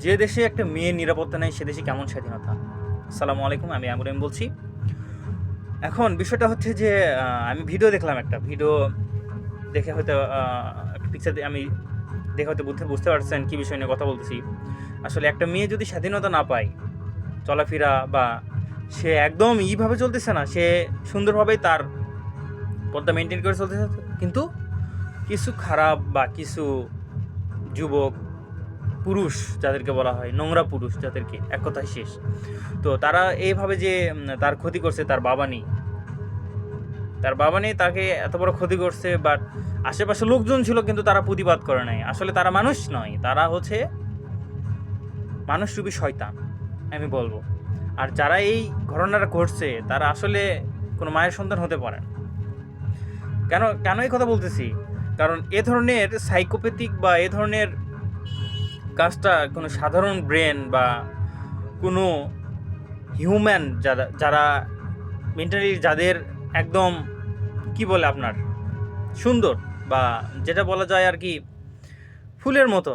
যে দেশে একটা মেয়ের নিরাপত্তা নেই সে দেশে কেমন স্বাধীনতা। আসসালামু আলাইকুম, আমি আমরিম বলছি। এখন বিষয়টা হচ্ছে যে আমি ভিডিও দেখলাম, একটা ভিডিও দেখে হয়তো একটা পিকচার আমি দেখে হয়তো বুঝতে পারছেন কী বিষয় নিয়ে কথা বলতেছি। আসলে একটা মেয়ে যদি স্বাধীনতা না পায় চলাফেরা, বা সে একদম এইভাবে চলতেছে না, সে সুন্দরভাবেই তার পর্দা মেনটেন করে চলতেছে, কিন্তু কিছু খারাপ বা কিছু যুবক পুরুষ, যাদেরকে বলা হয় নোংরা পুরুষ, যাদেরকে এক কথায় শেষ, তো তারা এইভাবে যে তার ক্ষতি করছে, তার বাবা নেই তাকে এত বড় ক্ষতি করছে, বাট আশেপাশে লোকজন ছিল কিন্তু তারা প্রতিবাদ করে নাই। আসলে তারা মানুষ নয়, তারা হচ্ছে মানুষরূপী শয়তান, আমি বলবো। আর যারা এই ঘটনাটা ঘটছে তারা আসলে কোনো মায়ের সন্তান হতে পারে না। কেন কেন এই কথা বলতেছি? কারণ এ ধরনের সাইকোপ্যাথিক বা এ ধরনের কাজটা কোনো সাধারণ ব্রেন বা কোনো হিউম্যান, যারা মেন্টালি, যাদের একদম কি বলে আপনার সুন্দর, বা যেটা বলা যায় আর কি ফুলের মতো,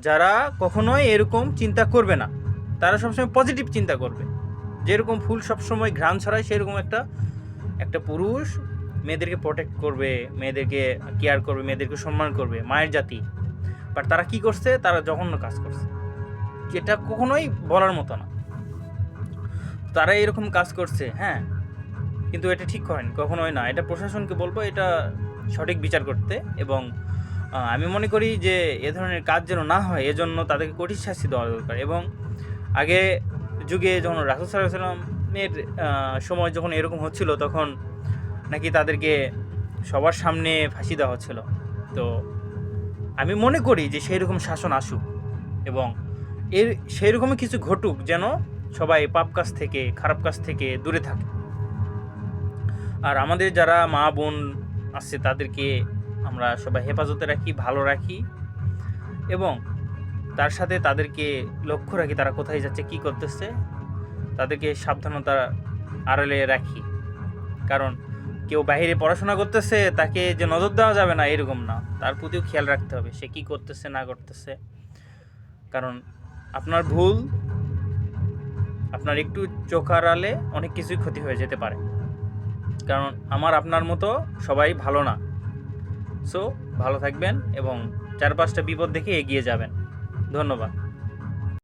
যারা কখনোই এরকম চিন্তা করবে না, তারা সবসময় পজিটিভ চিন্তা করবে। যেরকম ফুল সবসময় ঘ্রাণ ছড়ায়, সেরকম একটা পুরুষ মেয়েদেরকে প্রোটেক্ট করবে, মেয়েদেরকে কেয়ার করবে, মেয়েদেরকে সম্মান করবে, মায়ের জাতি। বাট তারা কি করছে? তারা জঘন্য কাজ করছে, যেটা কখনোই বলার মতো না। তারা এরকম কাজ করছে, হ্যাঁ, কিন্তু এটা ঠিক হয়নি, কখনোই না। এটা প্রশাসনকে বলবো এটা সঠিক বিচার করতে, এবং আমি মনে করি যে এ ধরনের কাজ যেন না হয়, এজন্য তাদেরকে কঠিন শাস্তি দেওয়া দরকার। এবং আগে যুগে যখন রাসূল সাল্লাল্লাহু আলাইহি ওয়াসাল্লামের সময় যখন এরকম হচ্ছিল, তখন নাকি তাদেরকে সবার সামনে ফাঁসি দেওয়া হচ্ছিল। তো আমি মনে করি যে সেই রকম শাসন আসুক, এবং সেই রকমই কিছু ঘটুক, যেন সবাই পাপ কাজ থেকে, খারাপ কাজ থেকে দূরে থাকে। আর আমাদের যারা মা বোন আছে তাদেরকে আমরা সবাই হেফাজতে রাখি, ভালো রাখি, এবং তার সাথে তাদেরকে লক্ষ্য রাখি তারা কোথায় যাচ্ছে, কি করতেছে, তাদেরকে সাবধানতার আড়ালে রাখি। কারণ কেউ বাইরে পড়াশোনা করতেছে, তাকে যে নজর দেওয়া যাবে না এরকম না, তার প্রতিও খেয়াল রাখতে হবে সে কি করতেছে না করতেছে। কারণ আপনার ভুল, আপনার একটু চোখ আড়ালে অনেক কিছুই ক্ষতি হয়ে যেতে পারে। কারণ আপনার মতো সবাই ভালো না। সো ভালো থাকবেন এবং 4-5টা বিপদ দেখে এগিয়ে যাবেন। ধন্যবাদ।